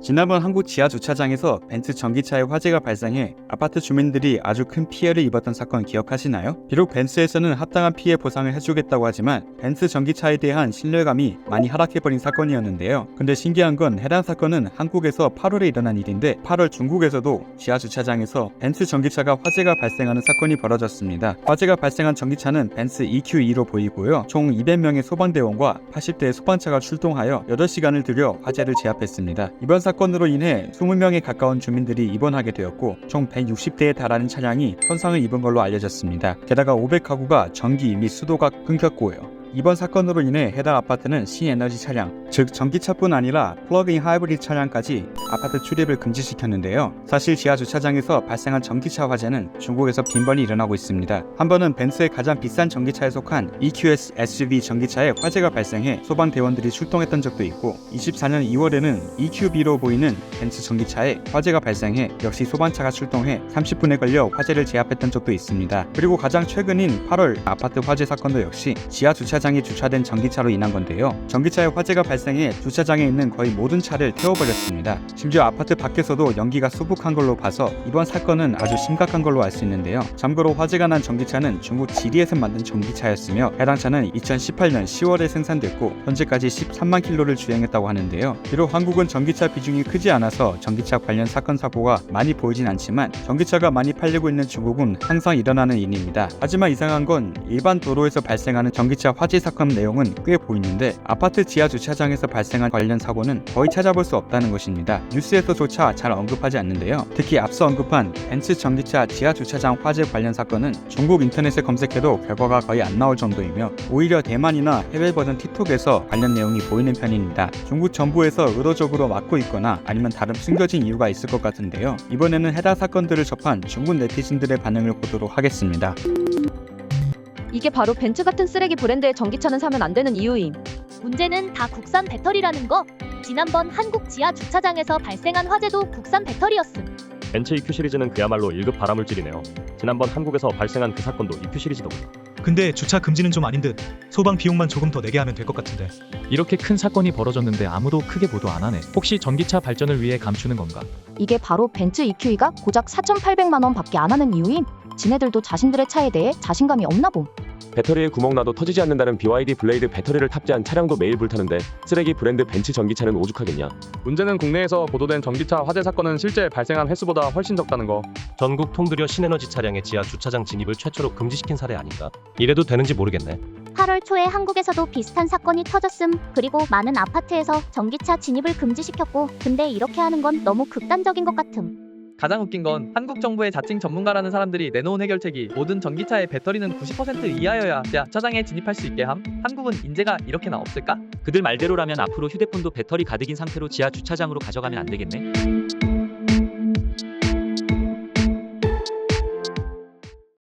지난번 한국 지하주차장에서 벤츠 전기차에 화재가 발생해 아파트 주민들이 아주 큰 피해를 입었던 사건 기억하시나요? 비록 벤츠에서는 합당한 피해 보상을 해주겠다고 하지만 벤츠 전기차에 대한 신뢰감이 많이 하락해버린 사건이었는데요. 근데 신기한 건 해당 사건은 한국에서 8월에 일어난 일인데 8월 중국에서도 지하주차장에서 벤츠 전기차가 화재가 발생하는 사건이 벌어졌습니다. 화재가 발생한 전기차는 벤츠 EQ2로 보이고요. 총 200명의 소방대원과 80대의 소방차가 출동하여 8시간을 들여 화재를 제압했습니다. 이번 사건으로 인해 20명에 가까운 주민들이 입원하게 되었고 총 160대에 달하는 차량이 손상을 입은 걸로 알려졌습니다. 게다가 500가구가 전기 및 수도가 끊겼고요. 이번 사건으로 인해 해당 아파트는 신에너지 차량, 즉 전기차뿐 아니라 플러그인 하이브리드 차량까지 아파트 출입을 금지시켰는데요. 사실 지하주차장에서 발생한 전기차 화재는 중국에서 빈번히 일어나고 있습니다. 한 번은 벤츠의 가장 비싼 전기차에 속한 EQS SUV 전기차에 화재가 발생해 소방대원들이 출동했던 적도 있고 24년 2월에는 EQB로 보이는 벤츠 전기차에 화재가 발생해 역시 소방차가 출동해 30분에 걸려 화재를 제압했던 적도 있습니다. 그리고 가장 최근인 8월 아파트 화재 사건도 역시 지하주차장이 주차된 전기차로 인한 건데요. 전기차에 화재가 발생해 주차장에 있는 거의 모든 차를 태워버렸습니다. 심지어 아파트 밖에서도 연기가 수북한 걸로 봐서 이번 사건은 아주 심각한 걸로 알 수 있는데요. 참고로 화재가 난 전기차는 중국 지리에서 만든 전기차였으며 해당 차는 2018년 10월에 생산됐고 현재까지 13만 킬로를 주행했다고 하는데요. 비록 한국은 전기차 비중이 크지 않아서 전기차 관련 사건 사고가 많이 보이진 않지만 전기차가 많이 팔리고 있는 중국은 항상 일어나는 일입니다. 하지만 이상한 건 일반 도로에서 발생하는 전기차 화재 사건 내용은 꽤 보이는데 아파트 지하 주차장에서 발생한 관련 사고는 거의 찾아볼 수 없다는 것입니다. 뉴스에서조차 잘 언급하지 않는데요. 특히 앞서 언급한 벤츠 전기차 지하 주차장 화재 관련 사건은 중국 인터넷에 검색해도 결과가 거의 안 나올 정도이며 오히려 대만이나 해외 버전 틱톡에서 관련 내용이 보이는 편입니다. 중국 정부에서 의도적으로 막고 있거나 아니면 다른 숨겨진 이유가 있을 것 같은데요. 이번에는 해당 사건들을 접한 중국 네티즌들의 반응을 보도록 하겠습니다. 이게 바로 벤츠 같은 쓰레기 브랜드의 전기차는 사면 안 되는 이유임. 문제는 다 국산 배터리라는 거. 지난번 한국 지하 주차장에서 발생한 화재도 국산 배터리였음. 벤츠 EQ 시리즈는 그야말로 1급 발암물질이네요. 지난번 한국에서 발생한 그 사건도 EQ 시리즈더군요. 근데 주차 금지는 좀 아닌 듯. 소방 비용만 조금 더 내게 하면 될 것 같은데. 이렇게 큰 사건이 벌어졌는데 아무도 크게 보도 안 하네. 혹시 전기차 발전을 위해 감추는 건가? 이게 바로 벤츠 EQE가 고작 4,800만 원 밖에 안 하는 이유임. 지네들도 자신들의 차에 대해 자신감이 없나 봄. 배터리에 구멍 나도 터지지 않는다는 BYD 블레이드 배터리를 탑재한 차량도 매일 불타는데 쓰레기 브랜드 벤츠 전기차는 오죽하겠냐. 문제는 국내에서 보도된 전기차 화재 사건은 실제 발생한 횟수보다 훨씬 적다는 거. 전국 통들여 신에너지 차량의 지하 주차장 진입을 최초로 금지시킨 사례 아닌가? 이래도 되는지 모르겠네. 8월 초에 한국에서도 비슷한 사건이 터졌음. 그리고 많은 아파트에서 전기차 진입을 금지시켰고, 근데 이렇게 하는 건 너무 극단적인 것 같음. 가장 웃긴 건 한국 정부의 자칭 전문가라는 사람들이 내놓은 해결책이 모든 전기차의 배터리는 90% 이하여야 주차장에 진입할 수 있게 함. 한국은 인재가 이렇게나 없을까? 그들 말대로라면 앞으로 휴대폰도 배터리 가득인 상태로 지하 주차장으로 가져가면 안 되겠네.